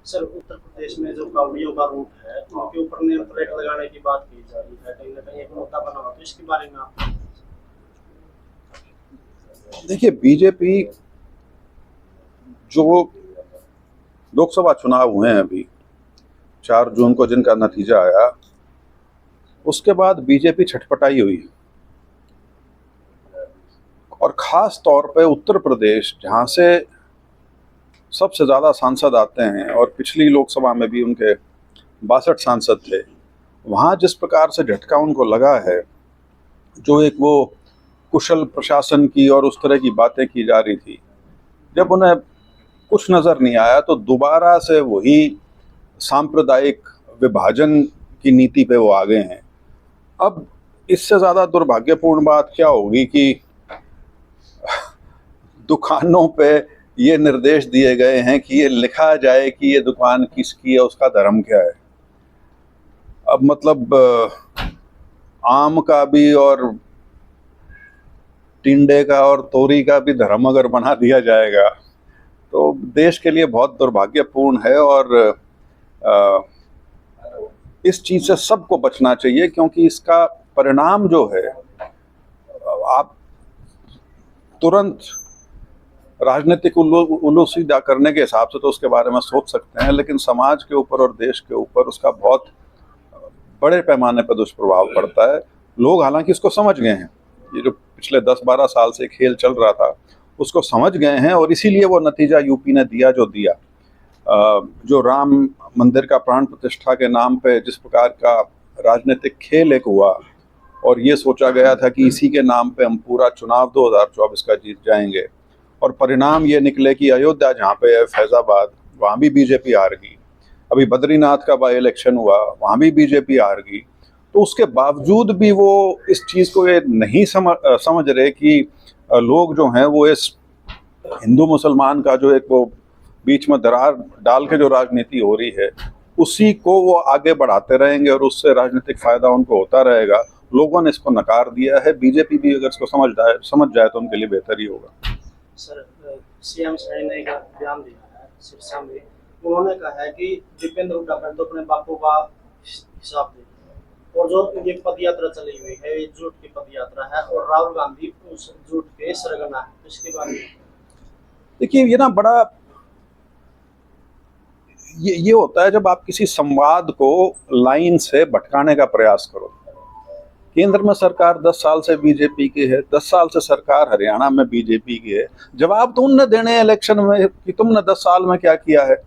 Sir, Uttar Pradesh में जो कावड़ियों का रूट है, उनके ऊपर नेम प्लेट लगाने की बात की जा रही है, कहीं न कहीं एक मुद्दा बना हुआ, तो इसके बारे में आप देखिए, बीजेपी जो लोकसभा चुनाव हुए हैं अभी 4 जून को जिनका नतीजा आया, उसके बाद बीजेपी छटपटाई हुई और ख़ास तौर पे उत्तर प्रदेश, जहाँ से सबसे ज़्यादा सांसद आते हैं और पिछली लोकसभा में भी उनके 62 सांसद थे, वहाँ जिस प्रकार से झटका उनको लगा है, जो एक वो कुशल प्रशासन की और उस तरह की बातें की जा रही थी, जब उन्हें कुछ नज़र नहीं आया तो दोबारा से वही सांप्रदायिक विभाजन की नीति पे वो आ गए हैं। अब इससे ज़्यादा दुर्भाग्यपूर्ण बात क्या होगी कि दुकानों पे ये निर्देश दिए गए हैं कि ये लिखा जाए कि ये दुकान किसकी है, उसका धर्म क्या है। अब मतलब आम का भी और टिंडे का और तोरी का भी धर्म अगर बना दिया जाएगा तो देश के लिए बहुत दुर्भाग्यपूर्ण है। और इस चीज़ से सबको बचना चाहिए, क्योंकि इसका परिणाम जो है, आप तुरंत राजनीतिक उल्लू सीधा करने के हिसाब से तो उसके बारे में सोच सकते हैं, लेकिन समाज के ऊपर और देश के ऊपर उसका बहुत बड़े पैमाने पर दुष्प्रभाव पड़ता है। लोग हालांकि इसको समझ गए हैं, ये जो पिछले 10-12 साल से खेल चल रहा था उसको समझ गए हैं, और इसीलिए वो नतीजा यूपी ने दिया जो दिया। जो राम मंदिर का प्राण प्रतिष्ठा के नाम पे जिस प्रकार का राजनीतिक खेल एक हुआ, और ये सोचा गया था कि इसी के नाम पे हम पूरा चुनाव 2024 का जीत जाएंगे, और परिणाम ये निकले कि अयोध्या जहाँ पे है, फैजाबाद, वहाँ भी बीजेपी हार गई। अभी बद्रीनाथ का बाई इलेक्शन हुआ, वहाँ भी बीजेपी हार गई। तो उसके बावजूद भी वो इस चीज़ को ये नहीं समझ रहे कि लोग जो हैं वो इस हिंदू मुसलमान का जो एक वो बीच में दरार डाल के जो राजनीति हो रही है, उसी को वो आगे बढ़ाते रहेंगे और उससे राजनीतिक फायदा उनको होता रहेगा। लोगों ने इसको नकार दिया है। बीजेपी भी अगर इसको समझ जाए तो उनके लिए बेहतर ही होगा। सर, सीएम सर ने एक बयान दिया है सिरसा में, उन्होंने कहा है कि दीपेंद्र हुड्डा पर तो अपने बापू का हिसाब दे, और जो ये पद यात्रा चली हुई है, ये झूठ की पद यात्रा है, और राहुल गांधी उस झूठ के सरगना है, तो इसके बारे में देखिए, ये ना बड़ा ये होता है जब आप किसी संवाद को लाइन से भटकाने का प्रयास करो। केंद्र में सरकार 10 साल से बीजेपी की है, 10 साल से सरकार हरियाणा में बीजेपी की है। जवाब तो उनने देने हैं इलेक्शन में कि तुमने 10 साल में क्या किया है।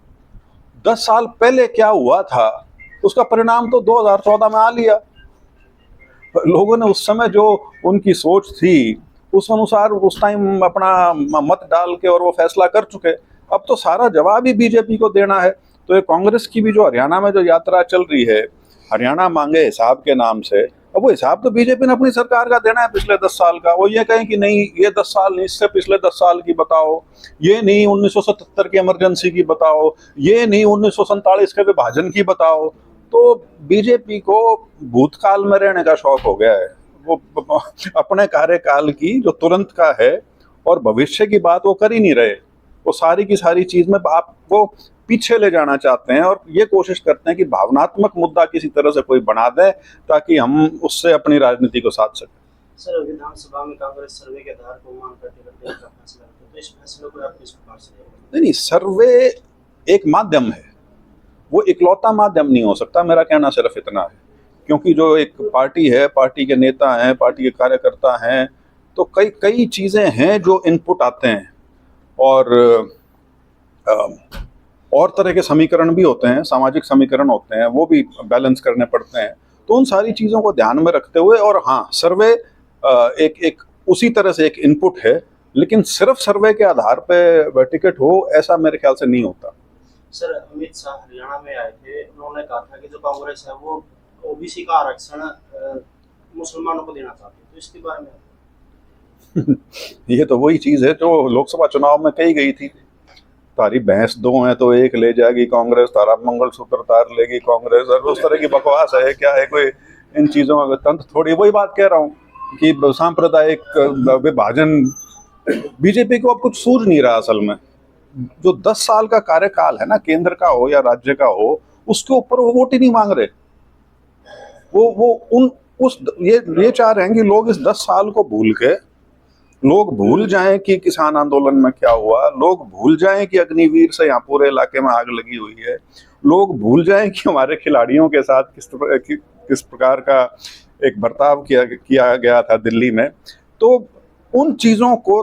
10 साल पहले क्या हुआ था उसका परिणाम तो 2014 में आ लिया। लोगों ने उस समय जो उनकी सोच थी उस अनुसार उस टाइम अपना मत डाल के और वो फैसला कर चुके। अब तो सारा जवाब ही बीजेपी को देना है। तो ये कांग्रेस की भी जो हरियाणा में जो यात्रा चल रही है, हरियाणा मांगे हिसाब के नाम से, अब वो हिसाब तो बीजेपी ने अपनी सरकार का देना है पिछले 10 साल का। वो ये कहें कि नहीं ये 10 साल नहीं, इससे पिछले 10 साल की बताओ, ये नहीं 1977 की इमरजेंसी की बताओ, ये नहीं 1947 के विभाजन की बताओ। तो बीजेपी को भूतकाल में रहने का शौक हो गया है। वो अपने कार्यकाल की जो तुरंत का है और भविष्य की बात वो कर ही नहीं रहे। वो सारी की सारी चीज में आपको पीछे ले जाना चाहते हैं और ये कोशिश करते हैं कि भावनात्मक मुद्दा किसी तरह से कोई बना दे ताकि हम उससे अपनी राजनीति को साध सकें। सर, विधानसभा में कांग्रेस सर्वे के आधार को मांग करके देने का फैसला करते, तो इस फैसले को आप किस प्रकार से नहीं, सर्वे एक माध्यम है, वो इकलौता माध्यम नहीं हो सकता। मेरा कहना सिर्फ इतना है, क्योंकि जो एक पार्टी है, पार्टी के नेता हैं, पार्टी के कार्यकर्ता हैं, तो कई चीज़ें हैं जो इनपुट आते हैं, और तरह के समीकरण भी होते हैं, सामाजिक समीकरण होते हैं, वो भी बैलेंस करने पड़ते हैं। तो उन सारी चीज़ों को ध्यान में रखते हुए, और हाँ, सर्वे एक उसी तरह से एक इनपुट है, लेकिन सिर्फ सर्वे के आधार पे टिकट हो ऐसा मेरे ख्याल से नहीं होता। सर, अमित शाह हरियाणा में आए थे, उन्होंने कहा था कि जो कांग्रेस है वो ओबीसी का आरक्षण मुसलमानों को देना चाहती है, तो इसके बारे में ये तो वही चीज़ है जो लोकसभा चुनाव में कही गई थी। तारी भैंस दो हैं तो एक ले जाएगी कांग्रेस, तारा मंगलसूत्र तार लेगी कांग्रेस, और उस तरह की बकवास है। क्या है कोई इन चीज़ों का तंत्र थोड़ी। वही बात कह रहा हूँ कि सांप्रदायिक विभाजन बीजेपी को अब कुछ सूझ नहीं रहा असल में। जो 10 साल का कार्यकाल है ना, केंद्र का हो या राज्य का हो, उसके ऊपर वो वोट ही नहीं मांग रहे। वो उन उस ये चाह रहे हैं कि लोग इस 10 साल को भूल के, लोग भूल जाएं कि किसान आंदोलन में क्या हुआ, लोग भूल जाएं कि अग्निवीर से यहाँ पूरे इलाके में आग लगी हुई है, लोग भूल जाएं कि हमारे खिलाड़ियों के साथ किस प्रकार का एक बर्ताव किया गया था दिल्ली में। तो उन चीज़ों को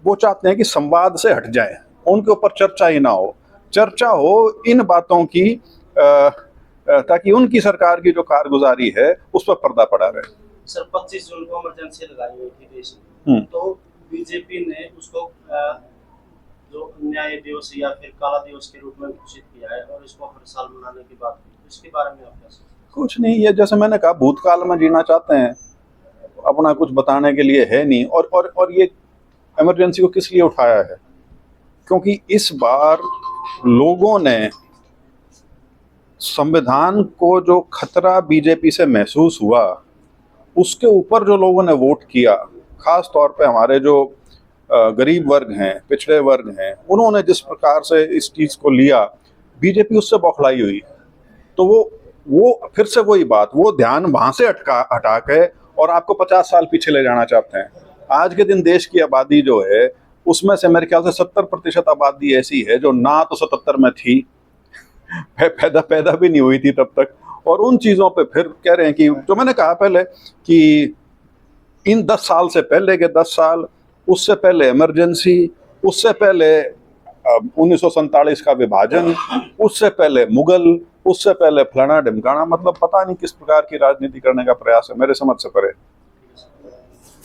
वो चाहते हैं कि संवाद से हट जाएं, उनके ऊपर चर्चा ही ना हो, चर्चा हो इन बातों की ताकि उनकी सरकार की जो कारगुजारी है उस पर पर्दा पड़ा रहे। सर 25 जून को इमरजेंसी लगाई हुई थी देश हम्म। में, तो बीजेपी ने उसको जो न्याय दिवस या फिर काला दिवस के रूप में घोषित किया है और इसको हर साल मनाने की बात की, इसके बारे में आप क्या सोचते हैं? कुछ नहीं, ये जैसे मैंने कहा, भूतकाल में जीना चाहते हैं, अपना कुछ बताने के लिए है नहीं। और ये इमरजेंसी को किस लिए उठाया है? क्योंकि इस बार लोगों ने संविधान को जो खतरा बीजेपी से महसूस हुआ, उसके ऊपर जो लोगों ने वोट किया, खास तौर पे हमारे जो गरीब वर्ग हैं, पिछड़े वर्ग हैं, उन्होंने जिस प्रकार से इस चीज़ को लिया, बीजेपी उससे बौखलाई हुई। तो वो फिर से वही बात, वो ध्यान वहाँ से हटा के और आपको 50 साल पीछे ले जाना चाहते हैं। आज के दिन देश की आबादी जो है, उसमें से मेरे ख्याल से 70% आबादी ऐसी है जो ना तो 77 में थी, पैदा भी नहीं हुई थी तब तक। और उन चीज़ों पे फिर कह रहे हैं कि जो मैंने कहा पहले कि इन 10 साल से पहले के 10 साल, उससे पहले इमरजेंसी, उससे पहले 1947 का विभाजन, उससे पहले मुगल, उससे पहले फलाना ढिमकाना, मतलब पता नहीं किस प्रकार की राजनीति करने का प्रयास है, मेरे समझ से परे।